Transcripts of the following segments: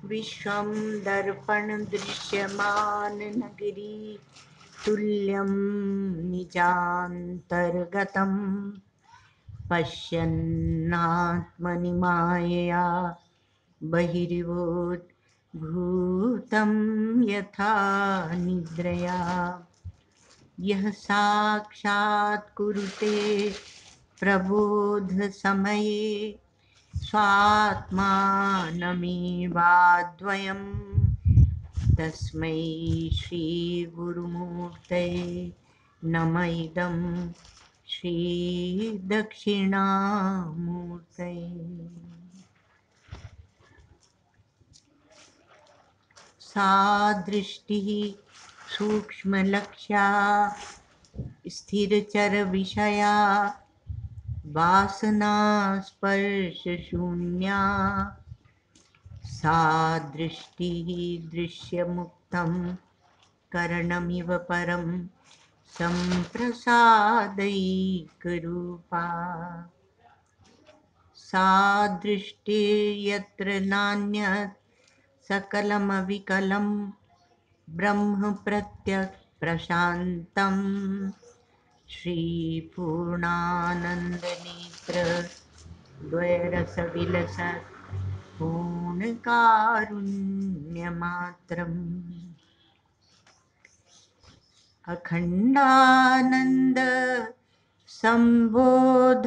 विश्वं दर्पण दृश्यमान नगरी तुल्यं निजान्तर्गतं पश्यन्नात्मनि मायया बहिर्भूतं यथा निद्रया यः साक्षात् कुरुते प्रबोधसमये स्वात्मानमेवाद्वयं तस्मै श्रीगुरुमूर्तये नम इदं श्रीदक्षिणामूर्तये। सा दृष्टिः सूक्ष्मलक्ष्या स्थिरचरविषया वासना स्पर्शशून्या सा दृष्टिः दृश्यमुक्तं करणमिव परं सम्प्रसादैकरूपा सा दृष्टिर्यत्र नान्यत् सकलमविकलं ब्रह्म प्रत्यक्प्रशान्तं श्रीपूर्णानन्दनेत्र द्वयरसविलसत् पूर्णकारुण्यमात्रम् अखण्डानन्द सम्बोध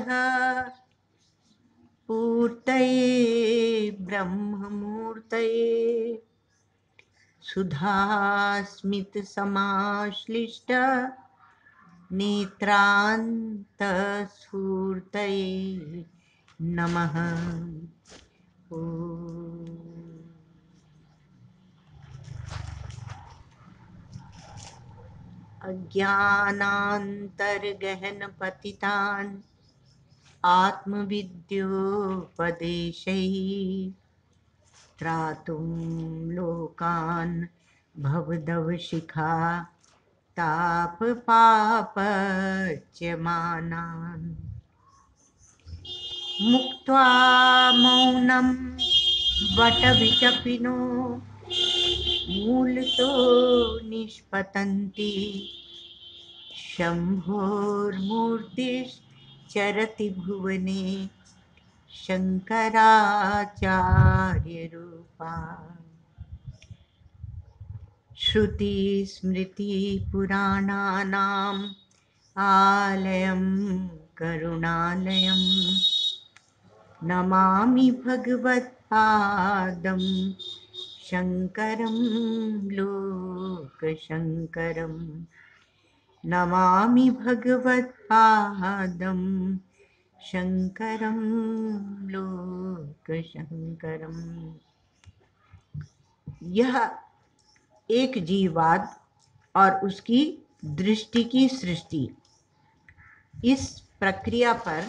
पूर्तये ब्रह्ममूर्तये सुधास्मितसमाश्लिष्ट नेत्रान्तस्फूर्तये नमः। अज्ञानान्तर्गहनपतितान् आत्मविद्योपदेशैः त्रातुं लोकान् भवदवशिखा तापपापच्यमानान् मुक्त्वा मौनं वटविटपिनो मूलतो निष्पतन्ति शम्भोर्मूर्तिश्चरति भुवने शङ्कराचार्यरूपा श्रुतिस्मृतिपुराणानाम् आलयं करुणालयं नमामि भगवत्पादं शङ्करं लोकशङ्करं नमामि भगवत्पादं शङ्करं लोकशङ्करम्। यह एक जीववाद और उसकी दृष्टि की सृष्टि, इस प्रक्रिया पर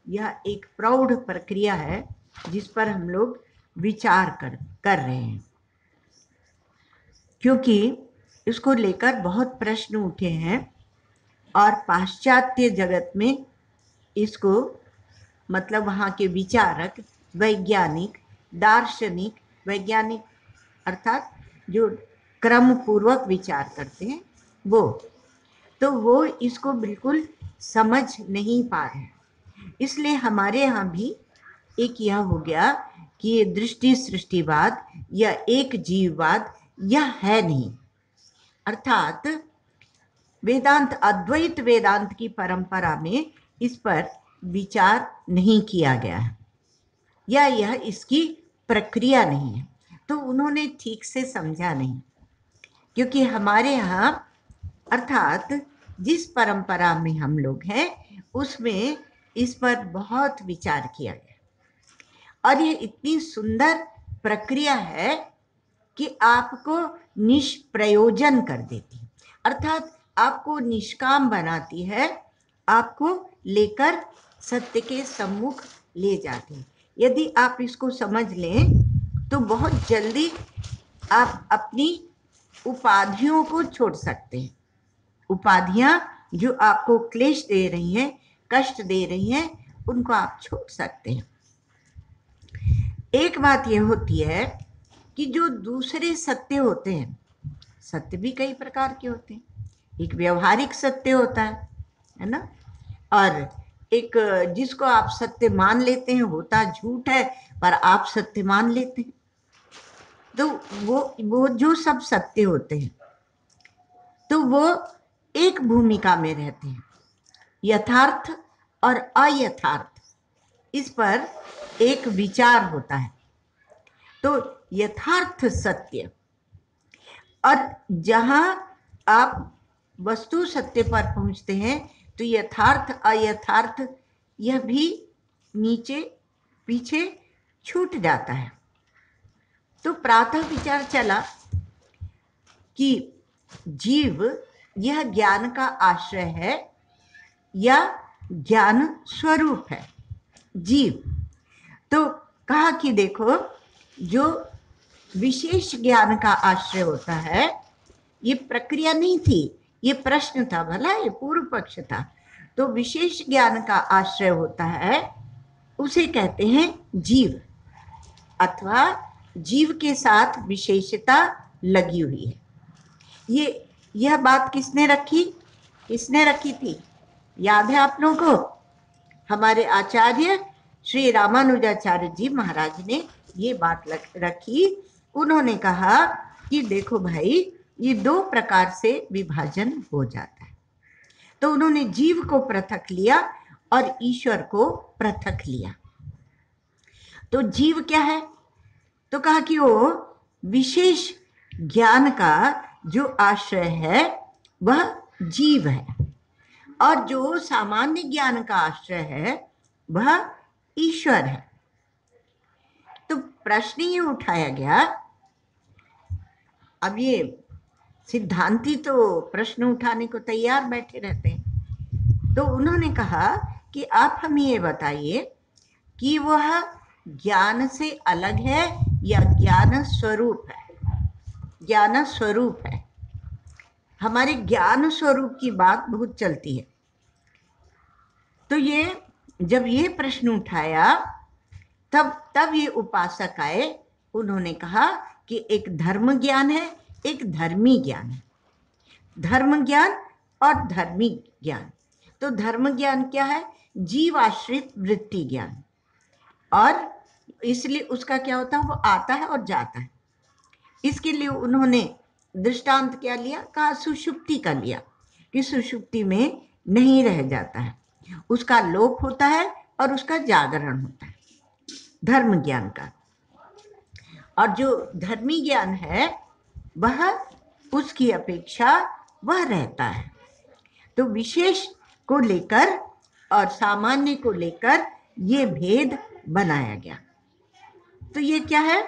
यह एक प्रौढ़ प्रक्रिया है जिस पर हम लोग विचार कर रहे हैं, क्योंकि इसको लेकर बहुत प्रश्न उठे हैं और पाश्चात्य जगत में इसको मतलब वहाँ के विचारक, वैज्ञानिक, दार्शनिक, वैज्ञानिक अर्थात जो क्रम पूर्वक विचार करते हैं वो इसको बिल्कुल समझ नहीं पा रहे हैं। इसलिए हमारे यहाँ भी एक यह हो गया कि ये दृष्टि सृष्टिवाद या एक जीववाद यह है नहीं, अर्थात वेदांत अद्वैत वेदांत की परंपरा में इस पर विचार नहीं किया गया है या यह इसकी प्रक्रिया नहीं है। तो उन्होंने ठीक से समझा नहीं, क्योंकि हमारे यहाँ अर्थात जिस परंपरा में हम लोग हैं उसमें इस पर बहुत विचार किया गया, और ये इतनी सुंदर प्रक्रिया है कि आपको निष्प्रयोजन कर देती, अर्थात आपको निष्काम बनाती है, आपको लेकर सत्य के सम्मुख ले जाती है। यदि आप इसको समझ लें तो बहुत जल्दी आप अपनी उपाधियों को छोड़ सकते हैं। उपाधियां जो आपको क्लेश दे रही हैं, कष्ट दे रही हैं, उनको आप छोड़ सकते हैं। एक बात यह होती है कि जो दूसरे सत्य होते हैं, सत्य भी कई प्रकार के होते हैं। एक व्यवहारिक सत्य होता है ना, और एक जिसको आप सत्य मान लेते हैं, होता झूठ है पर आप सत्य मान लेते हैं। तो वो जो सब सत्य होते हैं तो वो एक भूमिका में रहते हैं, यथार्थ और अयथार्थ, इस पर एक विचार होता है। तो यथार्थ सत्य, और जहां आप वस्तु सत्य पर पहुंचते हैं तो यथार्थ अयथार्थ यह भी नीचे पीछे छूट जाता है। तो प्रातः विचार चला कि जीव यह ज्ञान का आश्रय है या ज्ञान स्वरूप है जीव। तो कहा कि देखो, जो विशेष ज्ञान का आश्रय होता है, ये प्रक्रिया नहीं थी, ये प्रश्न था, भला ये पूर्व पक्ष था। तो विशेष ज्ञान का आश्रय होता है, उसे कहते हैं जीव, अथवा जीव के साथ विशेषता लगी हुई है। यह बात किसने रखी थी? याद है आप लोगों को? हमारे आचार्य श्री रामानुजाचार्य जी महाराज ने ये बात रखी। उन्होंने कहा कि देखो भाई, ये दो प्रकार से विभाजन हो जाता है। तो उन्होंने जीव को पृथक लिया और ईश्वर को पृथक लिया। तो जीव क्या है? तो कहा कि वो विशेष ज्ञान का जो आश्रय है वह जीव है, और जो सामान्य ज्ञान का आश्रय है वह ईश्वर है। तो प्रश्न ये उठाया गया, अब ये सिद्धांती तो प्रश्न उठाने को तैयार बैठे रहते हैं। तो उन्होंने कहा कि आप हमें ये बताइए कि वह ज्ञान से अलग है या ज्ञान स्वरूप है? ज्ञान स्वरूप है। हमारे ज्ञान स्वरूप की बात बहुत चलती है। तो ये जब ये प्रश्न उठाया तब ये उपासक आए। उन्होंने कहा कि एक धर्म ज्ञान है, एक धर्मी ज्ञान है। धर्म ज्ञान और धर्मी ज्ञान। तो धर्म ज्ञान क्या है? जीवाश्रित वृत्ति ज्ञान, और इसलिए उसका क्या होता है, वो आता है और जाता है। इसके लिए उन्होंने दृष्टांत क्या लिया? कहा सुषुप्ति का लिया, कि सुषुप्ति में नहीं रह जाता है, उसका लोप होता है और उसका जागरण होता है, धर्म ज्ञान का। और जो धर्मी ज्ञान है वह उसकी अपेक्षा वह रहता है। तो विशेष को लेकर और सामान्य को लेकर ये भेद बनाया गया। तो ये क्या है?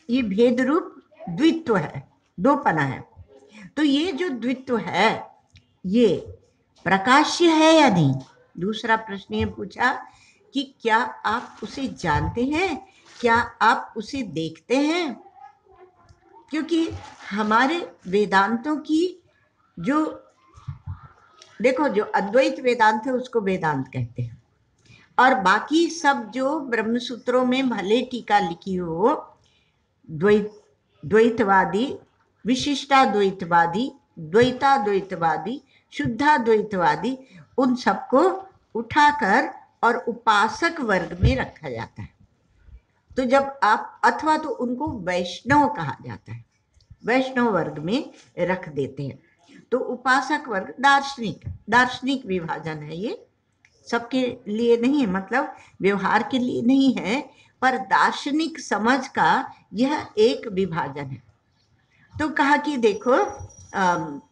ये भेद रूप द्वित्व है, दोपना है। तो ये जो द्वित्व है ये प्रकाश्य है या नहीं? दूसरा प्रश्न ये पूछा कि क्या आप उसे जानते हैं, क्या आप उसे देखते हैं? क्योंकि हमारे वेदांतों की जो देखो, जो अद्वैत वेदांत है उसको वेदांत कहते हैं, और बाकी सब जो ब्रह्म सूत्रों में भले टीका लिखी हो, द्वैतवादी, विशिष्टाद्वैतवादी, द्वैताद्वैतवादी, शुद्धाद्वैतवादी, उन सबको उठाकर और उपासक वर्ग में रखा जाता है। तो जब आप, अथवा तो उनको वैष्णव कहा जाता है, वैष्णव वर्ग में रख देते हैं। तो उपासक वर्ग दार्शनिक विभाजन है, ये सबके लिए नहीं है, मतलब व्यवहार के लिए नहीं है। पर दार्शनिक समझ का यह एक विभाजन है। तो कहा कि देखो,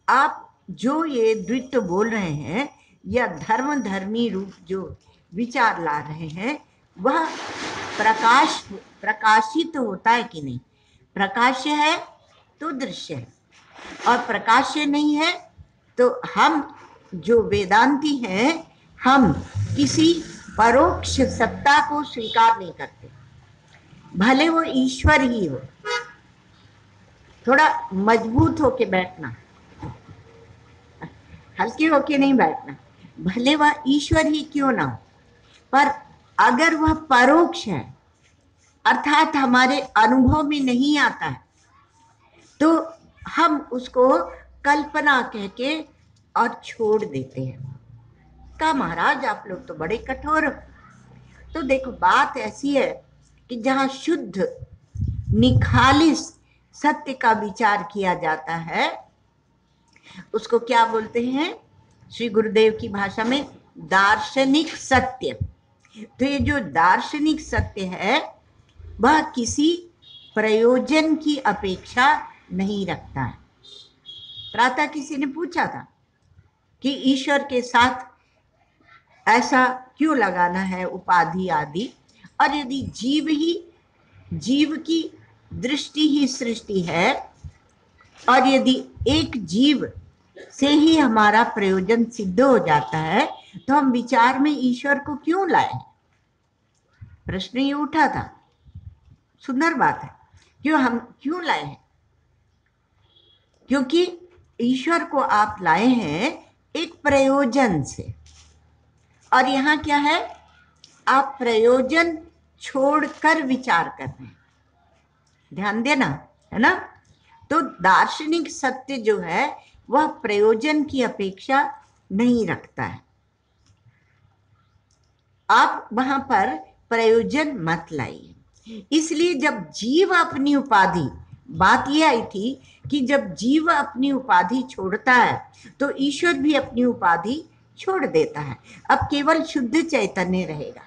आप जो ये द्वित्व बोल रहे हैं या धर्मी रूप जो विचार ला रहे हैं, वह प्रकाशित होता है कि नहीं? प्रकाश्य है तो दृश्य है, और प्रकाश्य नहीं है तो हम जो वेदांती हैं, हम किसी परोक्ष सत्ता को स्वीकार नहीं करते, भले वो ईश्वर ही हो। थोड़ा मजबूत होके बैठना, हल्के होके नहीं बैठना। भले वह ईश्वर ही क्यों ना हो, पर अगर वह परोक्ष है, अर्थात हमारे अनुभव में नहीं आता है, तो हम उसको कल्पना कह के और छोड़ देते हैं। कहा महाराज आप लोग तो बड़े कठोर हो। तो देखो, बात ऐसी है कि जहां शुद्ध निखालिस सत्य का विचार किया जाता है, उसको क्या बोलते हैं श्री गुरुदेव की भाषा में? दार्शनिक सत्य। तो ये जो दार्शनिक सत्य है, वह किसी प्रयोजन की अपेक्षा नहीं रखता है। प्रातः किसी ने पूछा था कि ईश्वर के साथ ऐसा क्यों लगाना है उपाधि आदि, और यदि जीव की दृष्टि ही सृष्टि है, और यदि एक जीव से ही हमारा प्रयोजन सिद्ध हो जाता है, तो हम विचार में ईश्वर को क्यों लाए? प्रश्न ये उठा था। सुंदर बात है, क्यों लाए हैं? क्योंकि ईश्वर को आप लाए हैं एक प्रयोजन से, और यहां क्या है? आप प्रयोजन छोड़कर विचार कर रहे हैं। ध्यान देना, है ना? तो दार्शनिक सत्य जो है वह प्रयोजन की अपेक्षा नहीं रखता है। आप वहां पर प्रयोजन मत लाइए। इसलिए जब जीव अपनी उपाधि, बात यह आई थी कि जब जीव अपनी उपाधि छोड़ता है तो ईश्वर भी अपनी उपाधि छोड़ देता है। अब केवल शुद्ध चैतन्य रहेगा,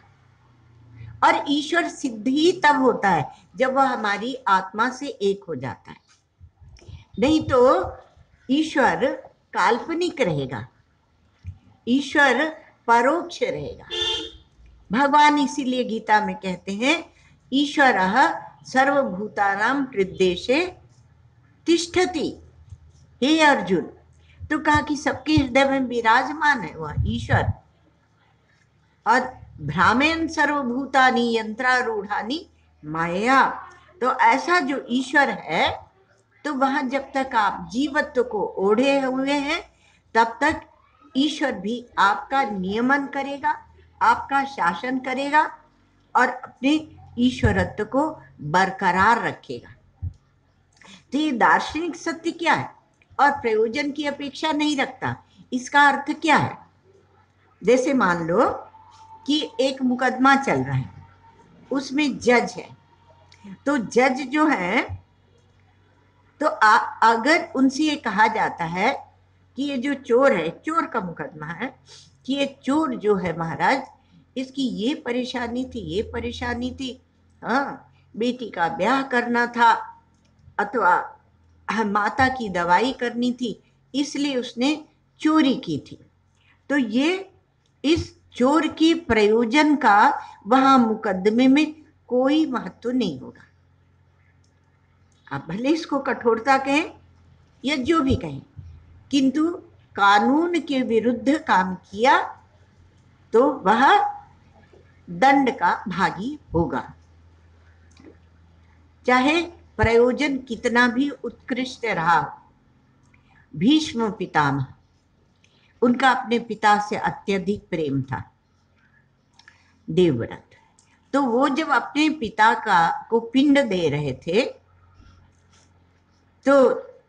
और ईश्वर सिद्ध ही तब होता है जब वह हमारी आत्मा से एक हो जाता है। नहीं तो ईश्वर काल्पनिक रहेगा, ईश्वर परोक्ष रहेगा। भगवान इसीलिए गीता में कहते हैं ईश्वरः सर्वभूतानां हृदयेषु तिष्ठति। हे अर्जुन, तो कहा कि सबके हृदय में विराजमान है वह ईश्वर। और भ्रामेन सर्वभूतानि यंत्रारूढ़ानि माया, तो ऐसा जो ईश्वर है, तो वहां जब तक आप जीवत्व को ओढ़े हुए हैं, तब तक ईश्वर भी आपका नियमन करेगा, आपका शासन करेगा, और अपने ईश्वरत्व को बरकरार रखेगा। तो ये दार्शनिक सत्य क्या है? और प्रयोजन की अपेक्षा नहीं रखता। इसका अर्थ क्या है? जैसे मान लो कि एक मुकदमा चल रहा है, उसमें जज है, तो जज जो है, तो अगर उनसे ये कहा जाता है कि ये जो चोर है, चोर का मुकदमा है, कि ये चोर जो है महाराज, इसकी ये परेशानी थी, ये परेशानी थी, हाँ, बेटी का ब्याह करना था, अथवा माता की दवाई करनी थी, इसलिए उसने चोरी की थी। तो ये इस चोर की प्रयोजन का वहां मुकदमे में कोई महत्व नहीं होगा। आप भले इसको कठोरता कहें या जो भी कहें, किंतु कानून के विरुद्ध काम किया तो वह दंड का भागी होगा, चाहे प्रयोजन कितना भी उत्कृष्ट रहा। भीष्म पितामह, उनका अपने पिता से अत्यधिक प्रेम था, देवव्रत। तो वो जब अपने पिता को पिंड दे रहे थे, तो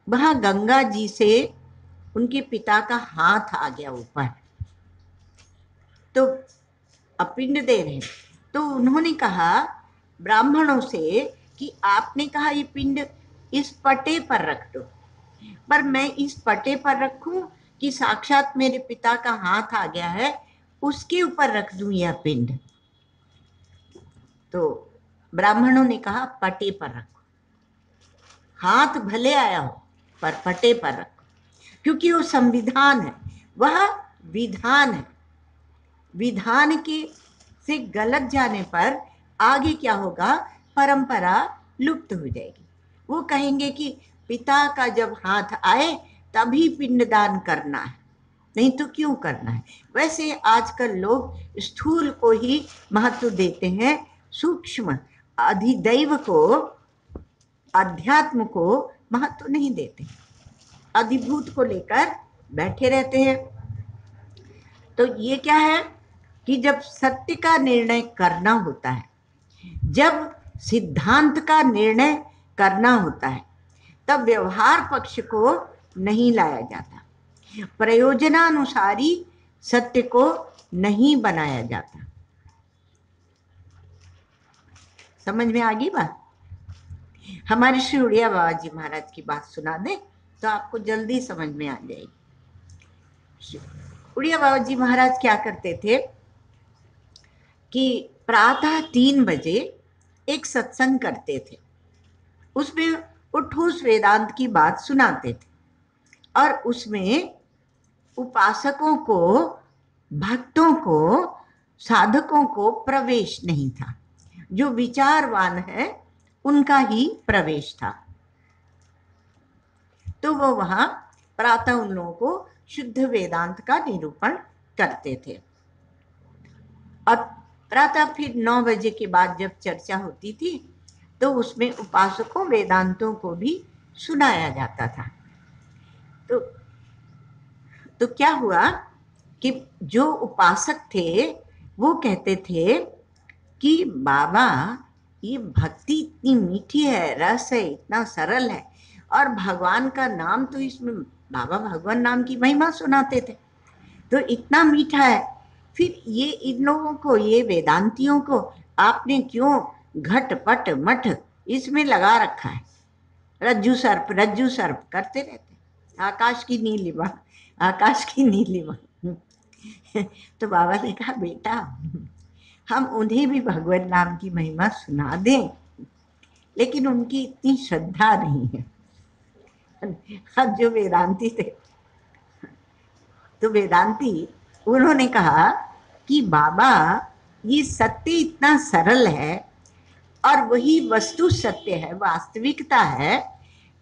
वहां गंगा जी से उनके पिता का हाथ आ गया ऊपर, तो अपिंड दे रहे, तो उन्होंने कहा ब्राह्मणों से कि आपने कहा ये पिंड इस पटे पर रख दो, पर मैं इस पटे पर रखूं कि साक्षात मेरे पिता का हाथ आ गया है उसके ऊपर रख दूं यह पिंड? तो ब्राह्मणों ने कहा पटे पर रखो, हाथ भले आया हो पर पटे पर रखो, क्योंकि वो संविधान है, वह विधान है। विधान के से गलत जाने पर आगे क्या होगा, परंपरा लुप्त हो जाएगी। वो कहेंगे कि पिता का जब हाथ आए तभी पिंडदान करना है, नहीं तो क्यों करना है। वैसे आजकल लोग स्थूल को ही महत्व देते हैं, सूक्ष्म अधिदैव को, अध्यात्म को महत्व नहीं देते, अधिभूत को लेकर बैठे रहते हैं। तो ये क्या है कि जब सत्य का निर्णय करना होता है, जब सिद्धांत का निर्णय करना होता है, तब व्यवहार पक्ष को नहीं लाया जाता, प्रयोजनानुसारी सत्य को नहीं बनाया जाता। समझ में आ गई बात? हमारे श्री उड़िया बाबा जी महाराज की बात सुना दे तो आपको जल्दी समझ में आ जाएगी। उड़िया बाबा जी महाराज क्या करते थे कि प्रातः 3 बजे एक सत्संग करते थे, उसमें उठूस वेदांत की बात सुनाते थे, और उसमें उपासकों को, भक्तों को, साधकों को प्रवेश नहीं था। जो विचारवान है उनका ही प्रवेश था। तो वो वहां प्रातः उन लोगों को शुद्ध वेदांत का निरूपण करते थे, और प्रातः फिर 9 बजे के बाद जब चर्चा होती थी तो उसमें उपासकों वेदांतों को भी सुनाया जाता था। तो क्या हुआ कि जो उपासक थे वो कहते थे कि बाबा ये भक्ति इतनी मीठी है, रस है, इतना सरल है, और भगवान का नाम तो इसमें, बाबा भगवान नाम की महिमा सुनाते थे, तो इतना मीठा है, फिर ये इन लोगों को, ये वेदांतियों को आपने क्यों घट पट मठ इसमें लगा रखा है, रज्जू सर्प करते रहते, आकाश की नीलिमा, आकाश की नीलिमा। तो बाबा ने कहा बेटा हम उन्हें भी भगवान नाम की महिमा सुना दें, लेकिन उनकी इतनी श्रद्धा नहीं है। अब जो वेदांती थे, तो वेदांती उन्होंने कहा कि बाबा ये सत्य इतना सरल है और वही वस्तु सत्य है, वास्तविकता है,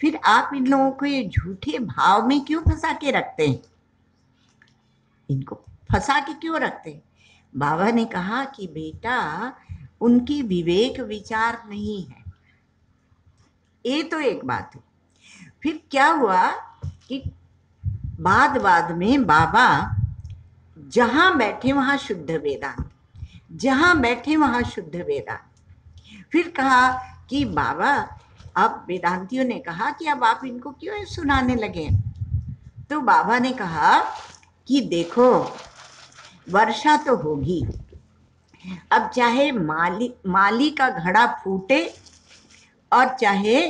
फिर आप इन लोगों को ये झूठे भाव में क्यों फंसा के रखते हैं, इनको फंसा के क्यों रखते हैं। बाबा ने कहा कि बेटा उनकी विवेक विचार नहीं है, ये तो एक बात है। फिर क्या हुआ कि बाद में बाबा जहां बैठे वहां शुद्ध वेदांत, जहां बैठे वहां शुद्ध वेदांत। फिर कहा कि बाबा, अब वेदांतियों ने कहा कि अब आप इनको क्यों सुनाने लगे। तो बाबा ने कहा कि देखो वर्षा तो होगी, अब चाहे माली का घड़ा फूटे और चाहे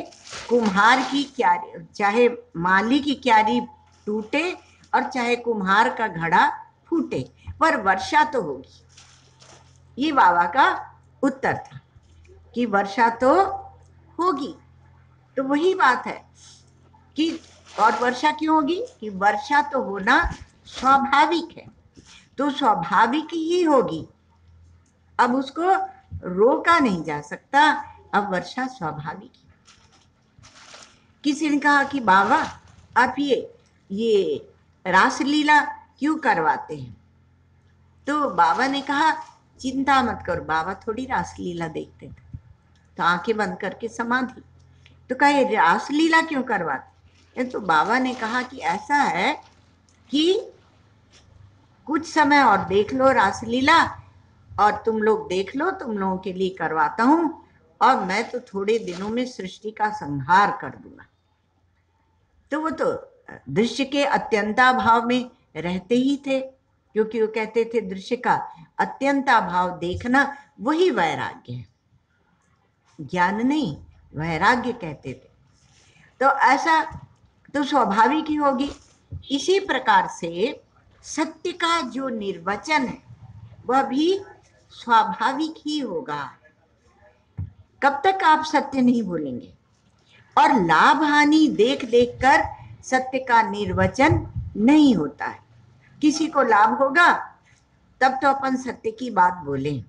कुम्हार की क्यारी, चाहे माली की क्यारी टूटे और चाहे कुम्हार का घड़ा फूटे, पर वर्षा तो होगी। ये बाबा का उत्तर था कि वर्षा तो होगी। तो वही बात है कि, और वर्षा क्यों होगी, कि वर्षा तो होना स्वाभाविक है, तो स्वाभाविक ही होगी, अब उसको रोका नहीं जा सकता, अब वर्षा स्वाभाविक है। किसी ने कहा कि बाबा आप ये रासलीला क्यों करवाते हैं। तो बाबा ने कहा चिंता मत करो, बाबा थोड़ी रासलीला देखते थे, तो आंखें बंद करके समाधि। तो कहा ये रासलीला क्यों करवाते। तो बाबा ने कहा कि ऐसा है कि कुछ समय और देख लो रासलीला, और तुम लोग देख लो, तुम लोगों के लिए करवाता हूं, और मैं तो थोड़े दिनों में सृष्टि का संहार कर दूंगा। तो वो तो दृश्य के अत्यंताभाव में रहते ही थे, क्योंकि वो कहते थे दृश्य का अत्यंताभाव देखना वही वैराग्य है, ज्ञान नहीं वैराग्य कहते थे। तो ऐसा तो स्वाभाविक ही होगी। इसी प्रकार से सत्य का जो निर्वचन है वह भी स्वाभाविक ही होगा। कब तक आप सत्य नहीं बोलेंगे? और लाभ हानि देख देख कर सत्य का निर्वचन नहीं होता है। किसी को लाभ होगा तब तो अपन सत्य की बात बोलें,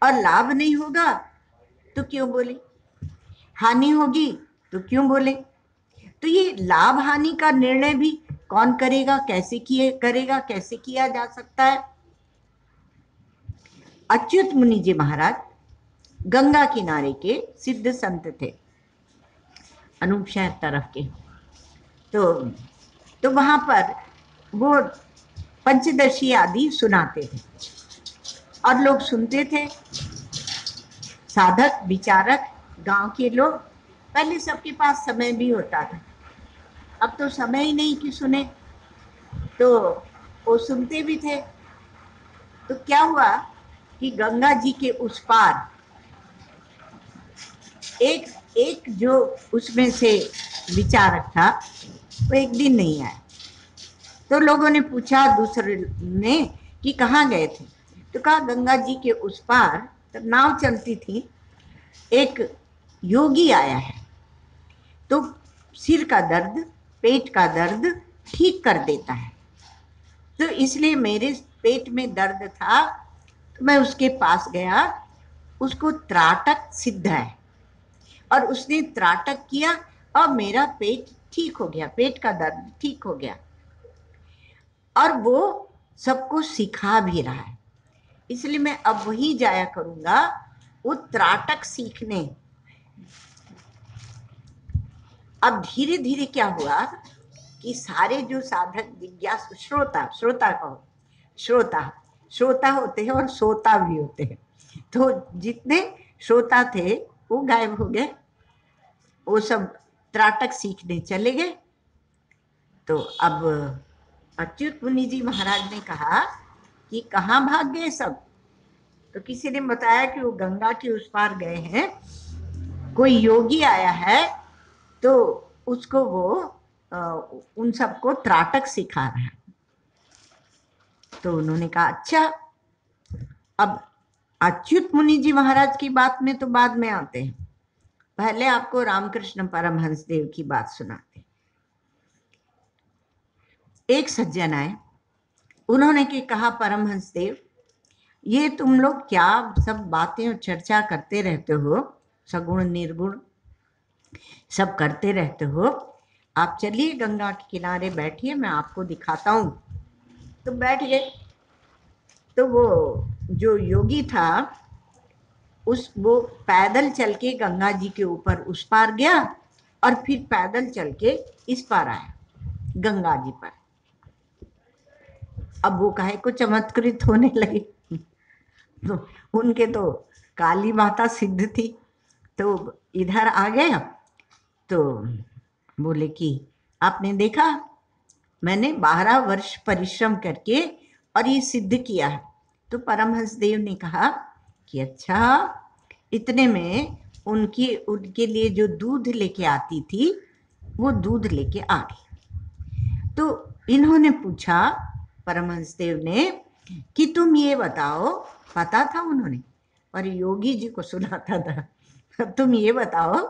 और लाभ नहीं होगा तो क्यों बोले? हानि होगी तो क्यों बोले? तो ये लाभ हानि का निर्णय भी कौन करेगा, कैसे किया जा सकता है? अच्युत मुनि जी महाराज गंगा किनारे के सिद्ध संत थे, अनूप शहर तरफ के। तो वहां पर वो पंचदशी आदि सुनाते थे और लोग सुनते थे। साधक विचारक गांव के लोग, पहले सबके पास समय भी होता था, अब तो समय ही नहीं कि सुने, तो वो सुनते भी थे। तो क्या हुआ कि गंगा जी के उस पार एक जो उसमें से विचारक था वो एक दिन नहीं आया। तो लोगों ने पूछा दूसरे ने कि कहाँ गए थे? तो कहा गंगा जी के उस पार, तब नाव चलती थी, एक योगी आया है तो सिर का दर्द, पेट का दर्द ठीक कर देता है। तो इसलिए मेरे पेट में दर्द था तो मैं उसके पास गया। उसको त्राटक सिद्ध है और उसने त्राटक किया और मेरा पेट ठीक हो गया, पेट का दर्द ठीक हो गया। और वो सबको सिखा भी रहा है, इसलिए मैं अब वही जाया करूंगा वो त्राटक सीखने। अब धीरे धीरे क्या हुआ कि सारे जो साधक जिज्ञासु, श्रोता कहो, श्रोता होते हैं और सोता भी होते हैं। तो जितने श्रोता थे वो गायब हो गए, वो सब त्राटक सीखने चले गए। तो अब अच्युत मुनि जी महाराज ने कहा कि कहाँ भाग गए सब? तो किसी ने बताया कि वो गंगा के उस पार गए हैं, कोई योगी आया है तो उसको वो उन सबको त्राटक सिखा रहा है। तो उन्होंने कहा अच्छा। अब अच्युत मुनि जी महाराज की बात में तो बाद में आते हैं, पहले आपको रामकृष्ण परमहंस देव की बात सुनाते। एक सज्जन आए, उन्होंने की कहा परमहंस देव, ये तुम लोग क्या सब बातें और चर्चा करते रहते हो, सगुण निर्गुण सब करते रहते हो, आप चलिए गंगा के किनारे बैठिए, मैं आपको दिखाता हूं। तो बैठ गए। तो वो जो योगी था वो पैदल चल के गंगा जी के ऊपर उस पार गया और फिर पैदल चल के इस पार आया गंगा जी पर। अब वो काहे को चमत्कृत होने लगे। तो उनके तो काली माता सिद्ध थी, तो इधर आ गए। तो बोले कि आपने देखा, मैंने 12 वर्ष परिश्रम करके और ये सिद्ध किया है। तो परमहंस देव ने कहा कि अच्छा, इतने में उनके लिए जो दूध लेके आती थी वो दूध लेके आ गई। तो इन्होंने पूछा परमहंस देव ने कि तुम ये बताओ, पता था उन्होंने और योगी जी को सुनाता था, तुम ये बताओ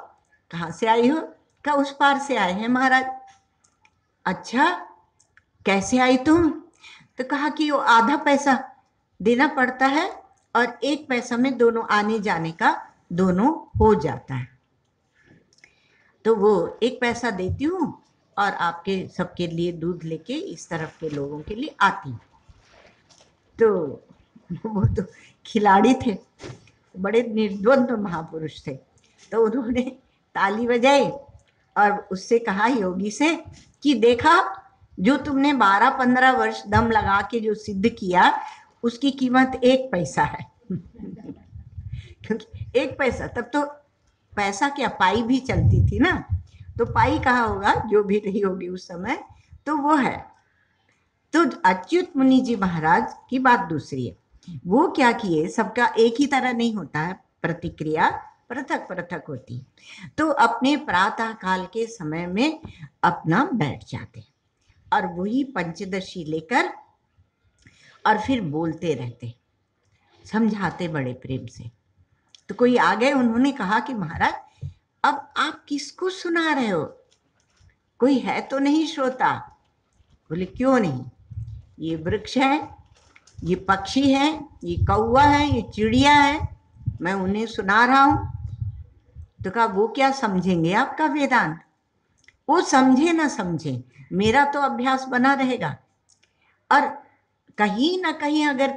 कहाँ से आई हो? क्या उस पार से आए हैं महाराज। अच्छा, कैसे आई तुम? तो कहा कि वो आधा पैसा देना पड़ता है और 1 पैसा में दोनों आने जाने का दोनों हो जाता है, तो वो 1 पैसा देती हूँ और आपके सबके लिए दूध लेके इस तरफ के लोगों के लिए आती हूँ। तो वो तो खिलाड़ी थे, बड़े निर्द्वंद महापुरुष थे। तो उन्होंने ताली बजाई और उससे कहा योगी से कि देखा, जो तुमने 12-15 वर्ष दम लगा के जो सिद्ध किया उसकी कीमत 1 पैसा है। क्योंकि 1 पैसा, तब तो पैसा क्या, पाई भी चलती थी ना, तो पाई कहाँ होगा, जो भी रही होगी उस समय, तो वो है। तो अच्युत मुनि जी महाराज की बात दूसरी है, वो क्या किए, सबका एक ही तरह नहीं होता है, प्रतिक्रिया पृथक पृथक होती। तो अपने प्रातः काल के समय में अपना बैठ जाते और वही पंचदशी लेकर और फिर बोलते रहते, समझाते बड़े प्रेम से। तो कोई आ गए, उन्होंने कहा कि महाराज अब आप किसको सुना रहे हो, कोई है तो नहीं श्रोता? बोले क्यों नहीं, ये वृक्ष है, ये पक्षी है, ये कौवा है, ये चिड़िया है, मैं उन्हें सुना रहा हूं। तो कहा वो क्या समझेंगे आपका वेदांत? वो समझे ना समझे, मेरा तो अभ्यास बना रहेगा। और कहीं ना कहीं अगर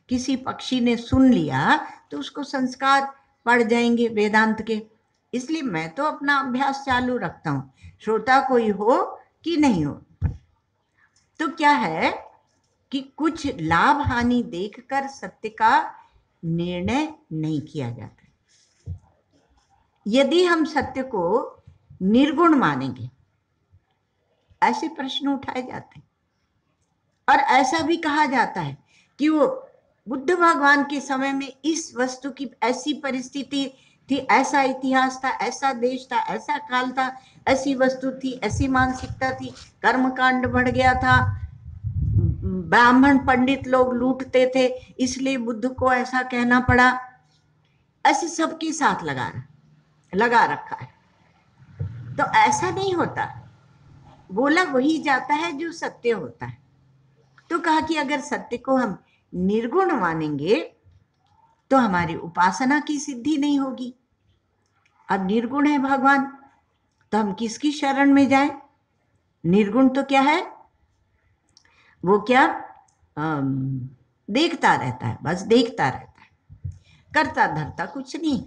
किसी पक्षी ने सुन लिया तो उसको संस्कार पड़ जाएंगे वेदांत के, इसलिए मैं तो अपना अभ्यास चालू रखता हूं, श्रोता कोई हो कि नहीं हो। तो क्या है कि कुछ लाभ हानि देखकर सत्य का निर्णय नहीं किया जाता। यदि हम सत्य को निर्गुण मानेंगे, ऐसे प्रश्न उठाए जाते हैं। और ऐसा भी कहा जाता है कि वो बुद्ध भगवान के समय में इस वस्तु की ऐसी परिस्थिति थी, ऐसा इतिहास था, ऐसा देश था, ऐसा काल था, ऐसी वस्तु थी, ऐसी मानसिकता थी, कर्मकांड बढ़ गया था, ब्राह्मण पंडित लोग लूटते थे, इसलिए बुद्ध को ऐसा कहना पड़ा। ऐसे सबके साथ लगा रखा है। तो ऐसा नहीं होता, बोला वही जाता है जो सत्य होता है। तो कहा कि अगर सत्य को हम निर्गुण मानेंगे तो हमारी उपासना की सिद्धि नहीं होगी। अब निर्गुण है भगवान, तो हम किसकी शरण में जाएं? निर्गुण तो क्या है, वो क्या देखता रहता है, बस देखता रहता है, करता धरता कुछ नहीं।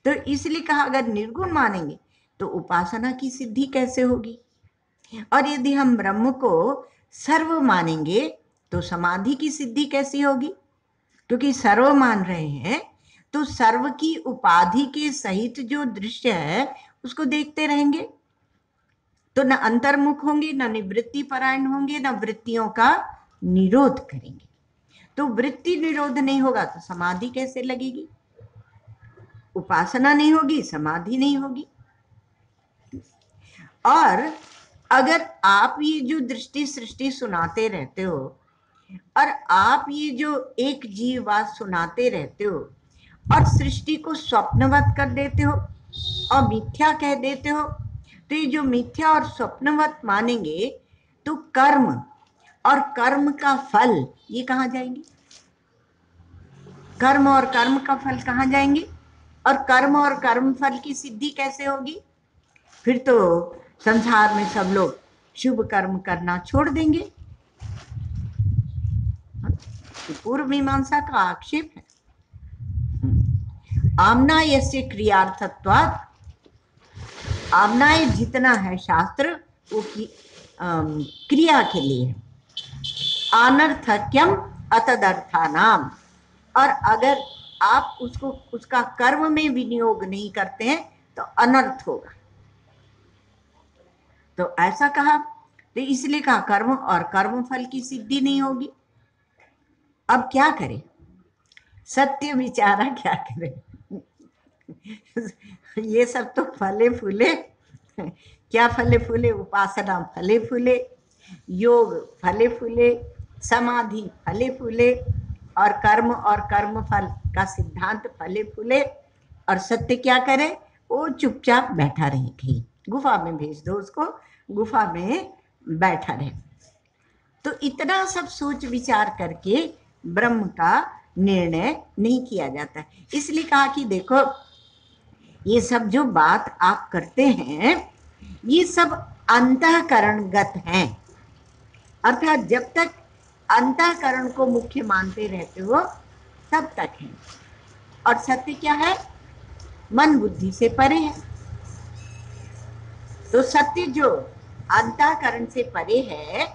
तो इसलिए कहा अगर निर्गुण मानेंगे तो उपासना की सिद्धि कैसे होगी? और यदि हम ब्रह्म को सर्व मानेंगे तो समाधि की सिद्धि कैसी होगी? क्योंकि सर्व मान रहे हैं तो सर्व की उपाधि के सहित जो दृश्य है उसको देखते रहेंगे, तो न अंतर्मुख होंगे, न निवृत्ति परायण होंगे, न वृत्तियों का निरोध करेंगे। तो वृत्ति निरोध नहीं होगा तो समाधि कैसे लगेगी? उपासना नहीं होगी, समाधि नहीं होगी। और अगर आप ये जो दृष्टि सृष्टि सुनाते रहते हो और आप ये जो एक जीववाद सुनाते रहते हो और सृष्टि को स्वप्नवत कर देते हो और मिथ्या कह देते हो, तो ये जो मिथ्या और स्वप्नवत मानेंगे तो कर्म और कर्म का फल ये कहाँ जाएंगे? कर्म और कर्म का फल कहाँ जाएंगे? और कर्म फल की सिद्धि कैसे होगी? फिर तो संसार में सब लोग शुभ कर्म करना छोड़ देंगे। पूर्व मीमांसा का आक्षेप है। आमना यस्य क्रियार्थत्वात्, आमनाय जितना है शास्त्र वो क्रिया के लिए है। अनर्थक्यम अतदर्थानाम, और अगर आप उसका कर्म में विनियोग नहीं करते हैं तो अनर्थ होगा। तो ऐसा कहा, तो इसलिए कहा कर्म और कर्म फल की सिद्धि नहीं होगी। अब क्या करें? सत्य विचारा क्या करें? ये सब तो फले फूले, क्या फले फूले? उपासना फले फूले, योग फले फूले, समाधि फले फूले, और कर्म फल का सिद्धांत फले फूले। और सत्य क्या करे? वो चुपचाप बैठा रहे, कहीं गुफा में भेज दो उसको, गुफा में बैठा रहे। तो इतना सब सोच विचार करके ब्रह्म का निर्णय नहीं किया जाता। इसलिए कहा कि देखो ये सब जो बात आप करते हैं ये सब अंतःकरणगत हैं, अर्थात जब तक अंतःकरण को मुख्य मानते रहते हो तब तक है। और सत्य क्या है? मन बुद्धि से परे है। तो सत्य जो अंतःकरण से परे है,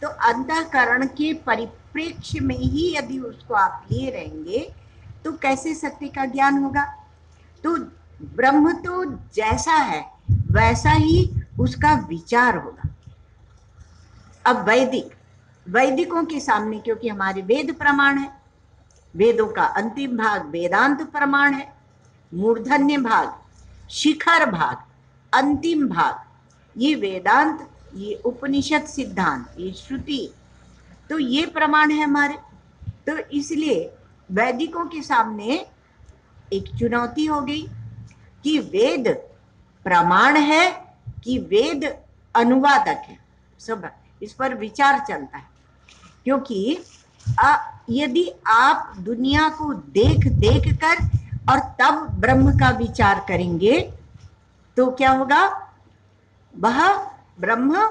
तो अंतःकरण के परिप्रेक्ष्य में ही यदि उसको आप लिए रहेंगे तो कैसे सत्य का ज्ञान होगा? तो ब्रह्म तो जैसा है वैसा ही उसका विचार होगा। अब वैदिकों के सामने, क्योंकि हमारे वेद प्रमाण है, वेदों का अंतिम भाग वेदांत प्रमाण है, मूर्धन्य भाग, शिखर भाग, अंतिम भाग ये वेदांत, ये उपनिषद सिद्धांत, ये श्रुति, तो ये प्रमाण है हमारे। तो इसलिए वैदिकों के सामने एक चुनौती हो गई कि वेद प्रमाण है कि वेद अनुवादक है। सब इस पर विचार चलता है, क्योंकि यदि आप दुनिया को देख देख कर और तब ब्रह्म का विचार करेंगे तो क्या होगा, वह ब्रह्म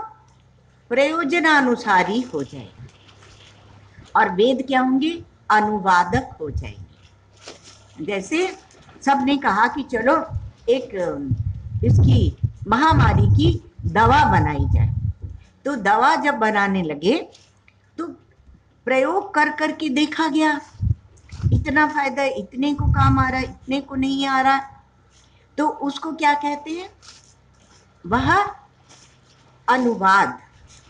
प्रयोजनानुसारी हो जाएगा और वेद क्या होंगे, अनुवादक हो जाएंगे। जैसे सबने कहा कि चलो एक इसकी महामारी की दवा बनाई जाए, तो दवा जब बनाने लगे तो प्रयोग कर कर के देखा गया, इतना फायदा, इतने को काम आ रहा है, इतने को नहीं आ रहा, तो उसको क्या कहते हैं, वह अनुवाद,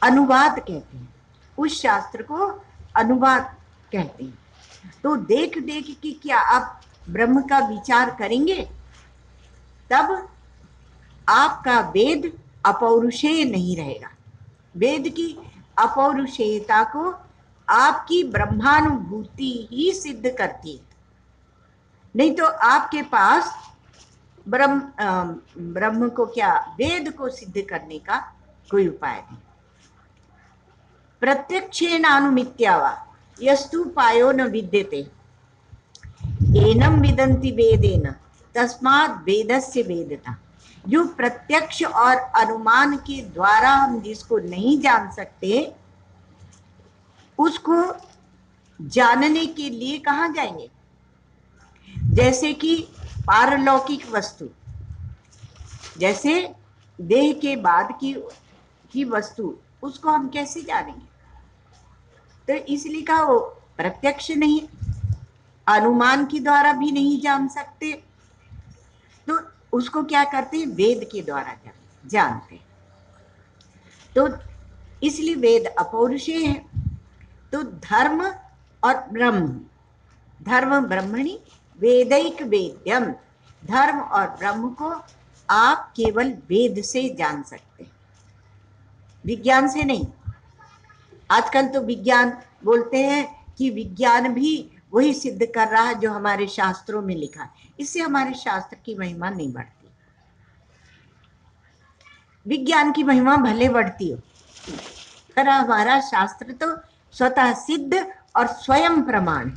अनुवाद कहते हैं, उस शास्त्र को अनुवाद कहते हैं। तो देख देख के क्या आप ब्रह्म का विचार करेंगे, तब आपका वेद अपौरुषेय नहीं रहेगा। वेद की अपौरुषेयता को आपकी ब्रह्मानुभूति ही सिद्ध करती है, नहीं तो आपके पास ब्रह्म को क्या, वेद को सिद्ध करने का कोई उपाय नहीं। प्रत्यक्षेणानुमित्या वा यस्तु पायो न विद्यते एनम विदन्ति वेदेन तस्मात् वेदस्य वेदता। जो प्रत्यक्ष और अनुमान के द्वारा हम जिसको नहीं जान सकते, उसको जानने के लिए कहाँ जाएंगे। जैसे कि पारलौकिक वस्तु, जैसे देह के बाद की वस्तु, उसको हम कैसे जानेंगे। तो इसलिए कहा वो प्रत्यक्ष नहीं, अनुमान के द्वारा भी नहीं जान सकते, तो उसको क्या करते हैं, वेद के द्वारा जानते हैं। तो इसलिए वेद अपौरुषेय है। तो धर्म और ब्रह्म, धर्म ब्रह्मणि वेदैक वेद्यम, धर्म और ब्रह्म को आप केवल वेद से जान सकते हैं, विज्ञान से नहीं। आजकल तो विज्ञान बोलते हैं कि विज्ञान भी वही सिद्ध कर रहा है जो हमारे शास्त्रों में लिखा है, इससे हमारे शास्त्र की महिमा नहीं बढ़ती। विज्ञान की महिमा भले बढ़ती हो, पर हमारा शास्त्र तो स्वतः सिद्ध और स्वयं प्रमाण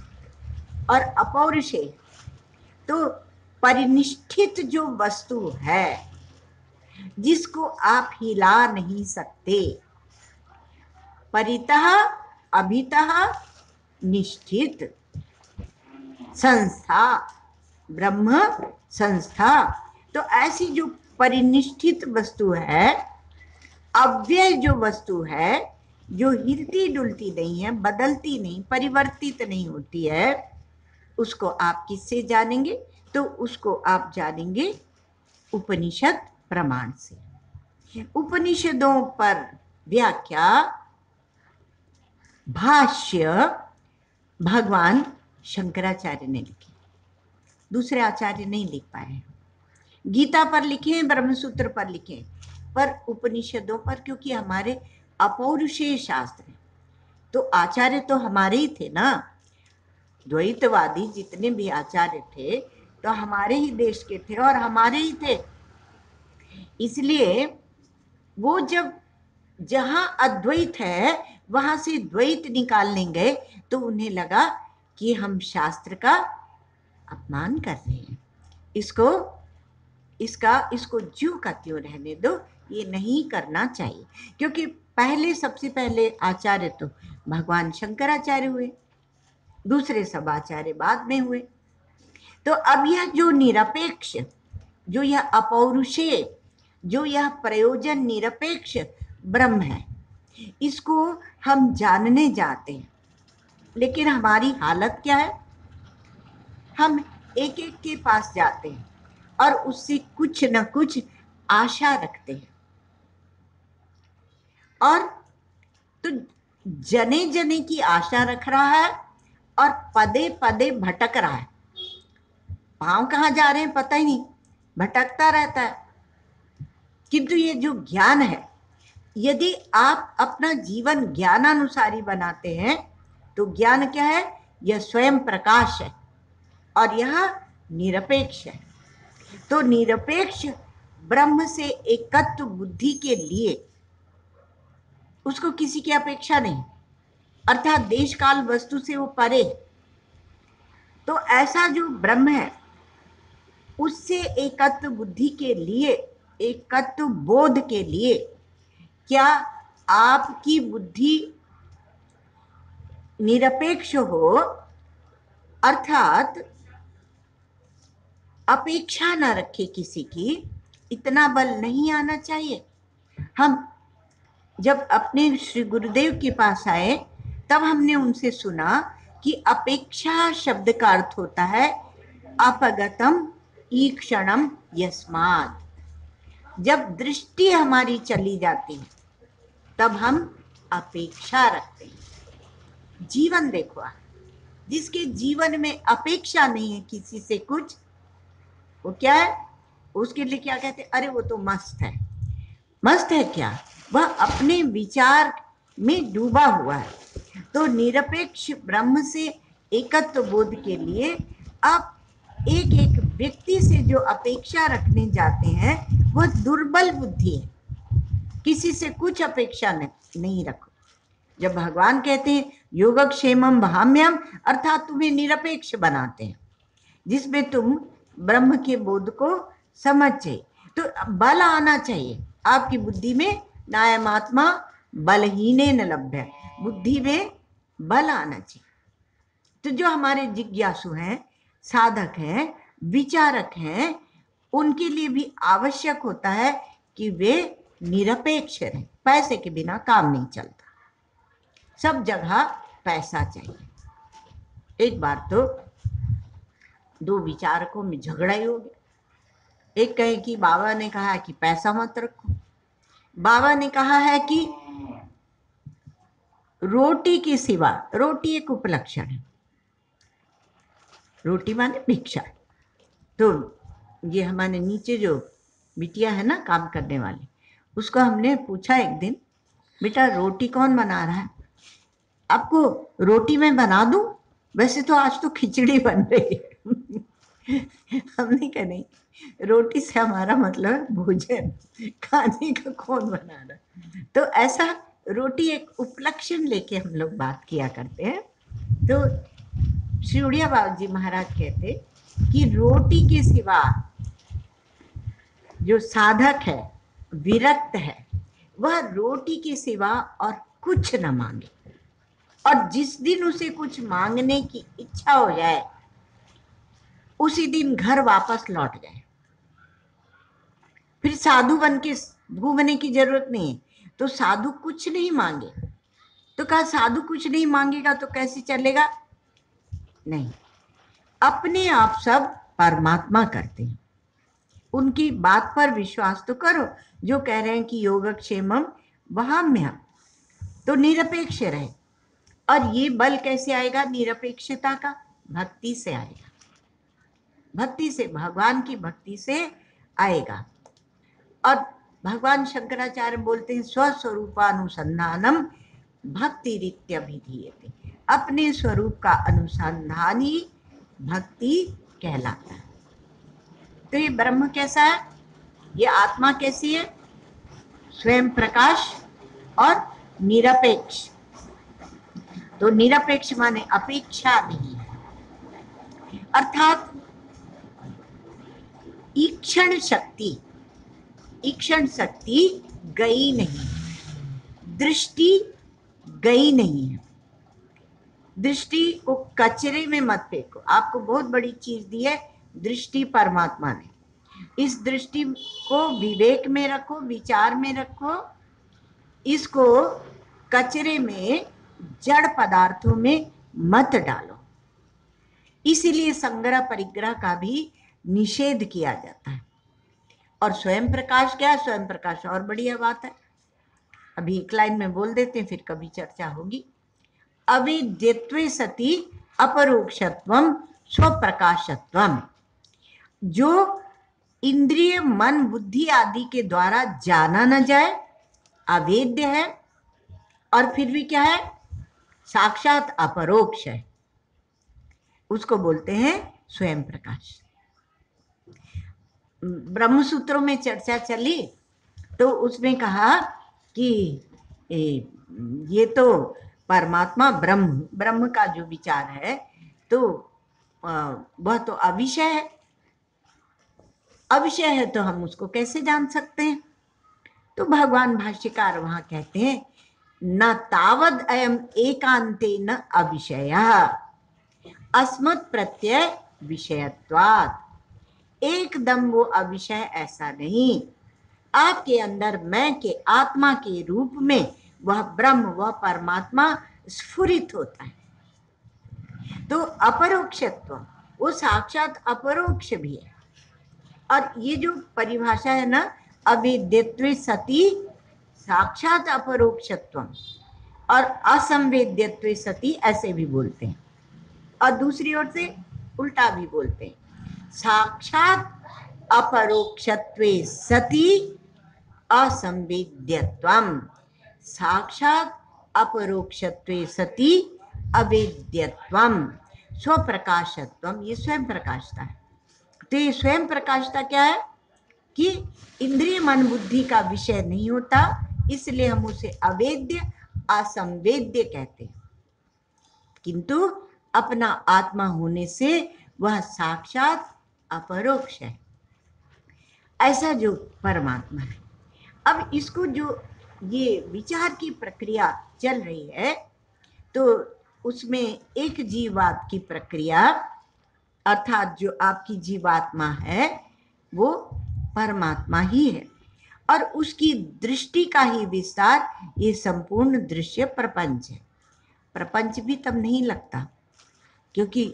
और अपौरुषेय। तो परिनिष्ठित जो वस्तु है जिसको आप हिला नहीं सकते, परितः अभितः निष्ठित संस्था, ब्रह्म संस्था। तो ऐसी जो परिनिष्ठित वस्तु है, अव्यय जो वस्तु है, जो हिलती डुलती नहीं है, बदलती नहीं, परिवर्तित नहीं होती है, उसको आप किससे जानेंगे, तो उसको आप जानेंगे उपनिषद प्रमाण से। उपनिषदों पर व्याख्या, भाष्य भगवान शंकराचार्य ने लिखे, दूसरे आचार्य नहीं लिख पाए। गीता पर लिखे, ब्रह्मसूत्र पर लिखे, पर उपनिषदों पर, क्योंकि हमारे अपौरुषेय शास्त्र हैं, तो आचार्य तो हमारे ही थे ना। द्वैतवादी जितने भी आचार्य थे तो हमारे ही देश के थे और हमारे ही थे। इसलिए वो जब जहां अद्वैत है वहां से द्वैत निकालने गए तो उन्हें लगा कि हम शास्त्र का अपमान कर रहे हैं, इसको ज्यों का त्यों रहने दो, ये नहीं करना चाहिए। क्योंकि सबसे पहले आचार्य तो भगवान शंकराचार्य हुए, दूसरे सब आचार्य बाद में हुए। तो अब यह जो निरपेक्ष, जो यह अपौरुषेय, जो यह प्रयोजन निरपेक्ष ब्रह्म है, इसको हम जानने जाते हैं, लेकिन हमारी हालत क्या है, हम एक एक के पास जाते हैं और उससे कुछ न कुछ आशा रखते हैं, और तो जने जने की आशा रख रहा है और पदे पदे भटक रहा है। पांव कहाँ जा रहे हैं पता ही नहीं, भटकता रहता है। किंतु ये जो ज्ञान है, यदि आप अपना जीवन ज्ञानानुसारी बनाते हैं तो ज्ञान क्या है, यह स्वयं प्रकाश है और यह निरपेक्ष है। तो निरपेक्ष ब्रह्म से एकत्व बुद्धि के लिए उसको किसी की अपेक्षा नहीं, अर्थात देश काल वस्तु से वो परे। तो ऐसा जो ब्रह्म है उससे एकत्व बुद्धि के लिए, एकत्व बोध के लिए क्या आपकी बुद्धि निरपेक्ष हो, अर्थात अपेक्षा न रखे किसी की, इतना बल नहीं आना चाहिए। हम जब अपने श्री गुरुदेव के पास आए तब हमने उनसे सुना कि अपेक्षा शब्द का अर्थ होता है अपगतम ईक्षणम यस्मात्। जब दृष्टि हमारी चली जाती है तब हम अपेक्षा रखते हैं। जीवन देखो, जिसके जीवन में अपेक्षा नहीं है किसी से कुछ, वो क्या है? उसके लिए क्या कहते हैं? अरे वो तो मस्त है। मस्त है क्या? वह अपने विचार में डूबा हुआ है। तो निरपेक्ष ब्रह्म से एकत्व बोध के लिए आप एक एक व्यक्ति से जो अपेक्षा रखने जाते हैं वह दुर्बल बुद्धि है। किसी से कुछ अपेक्षा नहीं रखो। जब भगवान कहते हैं योगक्षेमम भाम्यम, अर्थात तुम्हें निरपेक्ष बनाते हैं जिसमें तुम ब्रह्म के बोध को समझ जाए। तो बल आना चाहिए आपकी बुद्धि में। नायमात्मा बलहीने न लभ्य, बुद्धि में बल आना चाहिए। तो जो हमारे जिज्ञासु हैं, साधक हैं, विचारक हैं, उनके लिए भी आवश्यक होता है कि वे निरपेक्ष रहें। पैसे के बिना काम नहीं चलता, सब जगह पैसा चाहिए। एक बार तो दो विचारकों में झगड़ा ही हो गया। एक कहे कि बाबा ने कहा है कि पैसा मत रखो, बाबा ने कहा है कि रोटी के सिवा, रोटी एक उपलक्षण है, रोटी माने भिक्षा। तो ये हमारे नीचे जो बिटिया है ना काम करने वाली, उसको हमने पूछा एक दिन, बेटा रोटी कौन बना रहा है? आपको रोटी मैं बना दूं? वैसे तो आज तो खिचड़ी बन रही है। हमने कहा नहीं, रोटी से हमारा मतलब भोजन, खाने का कौन बना रहा। तो ऐसा रोटी एक उपलक्षण लेके हम लोग बात किया करते हैं। तो श्री उड़िया बाबा जी महाराज कहते कि रोटी के सिवा जो साधक है, विरक्त है, वह रोटी के सिवा और कुछ न मांगे। और जिस दिन उसे कुछ मांगने की इच्छा हो जाए उसी दिन घर वापस लौट जाए। फिर साधु बन के घूमने की जरूरत नहीं है। तो साधु कुछ नहीं मांगे। तो कहा साधु कुछ नहीं मांगेगा तो कैसे चलेगा? नहीं, अपने आप सब परमात्मा करते हैं। उनकी बात पर विश्वास तो करो, जो कह रहे हैं कि योगक्षेमम वहाम्यहम्, तो निरपेक्ष रहे। और ये बल कैसे आएगा निरपेक्षता का? भक्ति से आएगा, भक्ति से, भगवान की भक्ति से आएगा। और भगवान शंकराचार्य बोलते हैं स्वस्वरूपानुसंधानम भक्ति रीत्यभिधीयते, अपने स्वरूप का अनुसंधान ही भक्ति कहलाता है। तो ये ब्रह्म कैसा है? ये आत्मा कैसी है? स्वयं प्रकाश और निरपेक्ष। तो निरपेक्ष माने अपेक्षा नहीं है, अर्थात ईक्षण शक्ति, ईक्षण शक्ति गई नहीं, दृष्टि गई नहीं है। दृष्टि को कचरे में मत फेंको। आपको बहुत बड़ी चीज दी है दृष्टि परमात्मा ने। इस दृष्टि को विवेक में रखो, विचार में रखो, इसको कचरे में, जड़ पदार्थों में मत डालो। इसीलिए संग्रह परिग्रह का भी निषेध किया जाता है। और स्वयं प्रकाश क्या है? स्वयं प्रकाश और बढ़िया बात है, अभी एक लाइन में बोल देते हैं, फिर कभी चर्चा होगी। अविद्यत्वे सति अपरोक्षत्वम स्वप्रकाशत्वम, जो इंद्रिय मन बुद्धि आदि के द्वारा जाना न जाए, अवेद्य है, और फिर भी क्या है? साक्षात अपरोक्ष है, उसको बोलते हैं स्वयं प्रकाश। ब्रह्म सूत्रों में चर्चा चली तो उसमें कहा कि ये तो परमात्मा ब्रह्म ब्रह्म का जो विचार है तो वह तो अविषय है, अविषय है तो हम उसको कैसे जान सकते हैं। तो भगवान भाष्यकार वहां कहते हैं न तावद अयम एकांतेन अविषयः अस्मत् प्रत्यय विषयत्वात्, एकदम वो अविषय ऐसा नहीं, आपके अंदर मैं के आत्मा के रूप में वह ब्रह्म वह परमात्मा स्फुरित होता है। तो अपरोक्षत्व वो साक्षात अपरोक्ष भी है। और ये जो परिभाषा है ना, अवेद्यत्वे सति साक्षात अपरोक्षत्व और असंवेद्यत्वे सति ऐसे भी बोलते हैं, और दूसरी ओर से उल्टा भी बोलते हैं, साक्षात अपरोक्षत्वे सति असंवेद्यत्वम, साक्षात अपरोक्षत्वे सति अवेद्यत्वम, स्वप्रकाशत्वम, ये स्वयं प्रकाशता है। तो ये स्वयं प्रकाशता क्या है कि इंद्रिय मन बुद्धि का विषय नहीं होता, इसलिए हम उसे अवेद्य असंवेद्य कहते हैं, किंतु अपना आत्मा होने से वह साक्षात अपरोक्ष है, ऐसा जो परमात्मा है। अब इसको जो ये विचार की प्रक्रिया चल रही है तो उसमें एक जीवात्मा की प्रक्रिया अर्थात जो आपकी जीवात्मा है वो परमात्मा ही है, और उसकी दृष्टि का ही विस्तार ये संपूर्ण दृश्य प्रपंच है। प्रपंच भी तब नहीं लगता, क्योंकि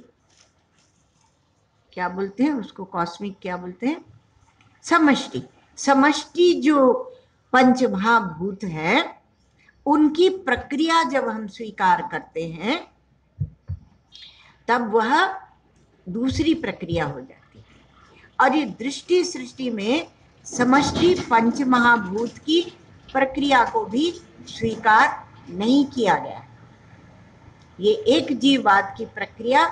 क्या बोलते हैं उसको, कॉस्मिक क्या बोलते हैं, समष्टि। समष्टि जो पंचमहाभूत है उनकी प्रक्रिया जब हम स्वीकार करते हैं तब वह दूसरी प्रक्रिया हो जाती है। और ये दृष्टि सृष्टि में समष्टि पंचमहाभूत की प्रक्रिया को भी स्वीकार नहीं किया गया। ये एक जीववाद की प्रक्रिया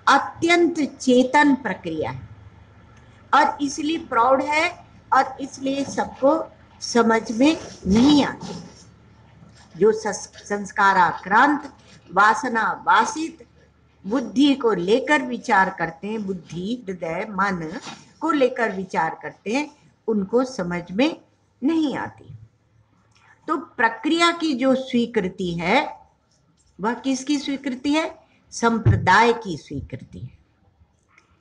अत्यंत चेतन प्रक्रिया है और इसलिए प्रौढ़ है और इसलिए सबको समझ में नहीं आती। जो संस्काराक्रांत वासना वासित बुद्धि को लेकर विचार करते हैं, बुद्धि हृदय मन को लेकर विचार करते हैं, उनको समझ में नहीं आती। तो प्रक्रिया की जो स्वीकृति है वह किसकी स्वीकृति है, संप्रदाय की स्वीकृति है,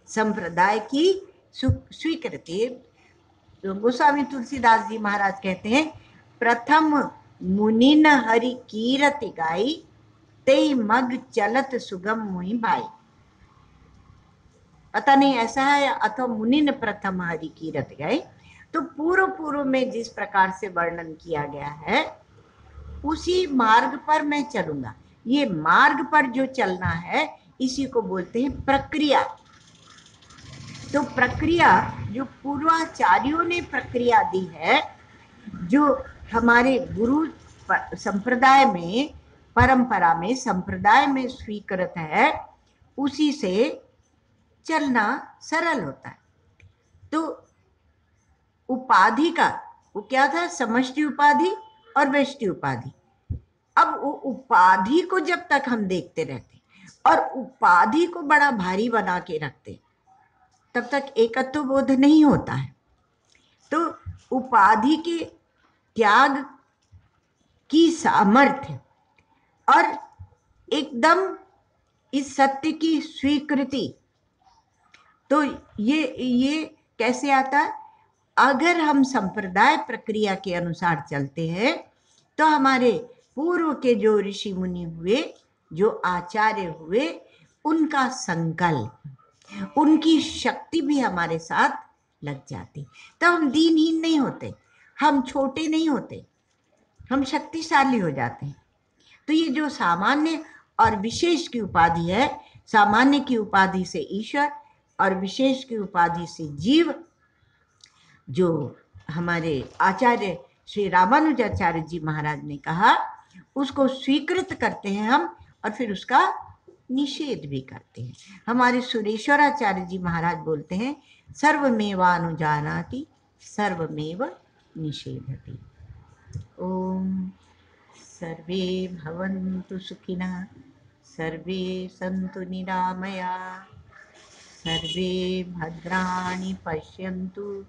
संप्रदाय की स्वीकृति। गोस्वामी तुलसीदास जी महाराज कहते हैं प्रथम मुनिन हरि कीरति गाई ते मग चलत सुगम मुहि भाई। पता नहीं ऐसा है या अथवा मुनिन प्रथम हरि कीरति गाई। तो पूर्व पूर्व में जिस प्रकार से वर्णन किया गया है उसी मार्ग पर मैं चलूंगा। ये मार्ग पर जो चलना है इसी को बोलते हैं प्रक्रिया। तो प्रक्रिया जो पूर्वाचार्यों ने प्रक्रिया दी है, जो हमारे गुरु संप्रदाय में परंपरा में संप्रदाय में स्वीकृत है, उसी से चलना सरल होता है। तो उपाधि का वो क्या था, समष्टि उपाधि और व्यष्टि उपाधि। अब वो उपाधि को जब तक हम देखते रहते और उपाधि को बड़ा भारी बना के रखते तब तक एकत्व बोध नहीं होता है। तो उपाधि के त्याग की सामर्थ्य और एकदम इस सत्य की स्वीकृति, तो ये कैसे आता है, अगर हम संप्रदाय प्रक्रिया के अनुसार चलते हैं तो हमारे पूर्व के जो ऋषि मुनि हुए, जो आचार्य हुए, उनका संकल्प उनकी शक्ति भी हमारे साथ लग जाती, तब हम दीनहीन नहीं होते, हम छोटे नहीं होते, हम शक्तिशाली हो जाते हैं। तो ये जो सामान्य और विशेष की उपाधि है, सामान्य की उपाधि से ईश्वर और विशेष की उपाधि से जीव, जो हमारे आचार्य श्री रामानुजाचार्य जी महाराज ने कहा, उसको स्वीकृत करते हैं हम और फिर उसका निषेध भी करते हैं। हमारे सुरेश्वराचार्य जी महाराज बोलते हैं सर्वमेवानुजानाति सर्वमेव निषेधति। ओम सर्वे भवन्तु सुखिनः, सर्वे सन्तु निरामयाः, सर्वे भद्राणि पश्यन्तु,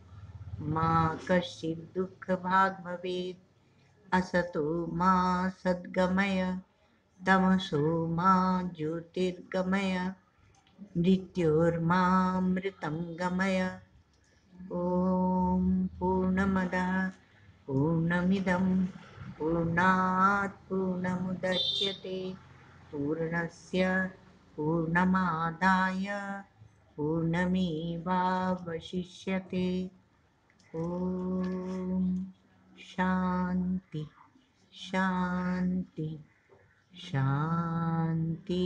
मा कश्चित् दुःखभाग् भवेत्। असतो मा सद्गमय, तमसो मा ज्योतिर्गमय, मृत्योर्मामृतं गमय। ॐ पूर्णमदः पूर्णमिदं पूर्णात् पूर्णमुदच्यते, पूर्णस्य पूर्णमादाय पूर्णमेवावशिष्यते। ॐ शान्ति शान्ति शान्ति।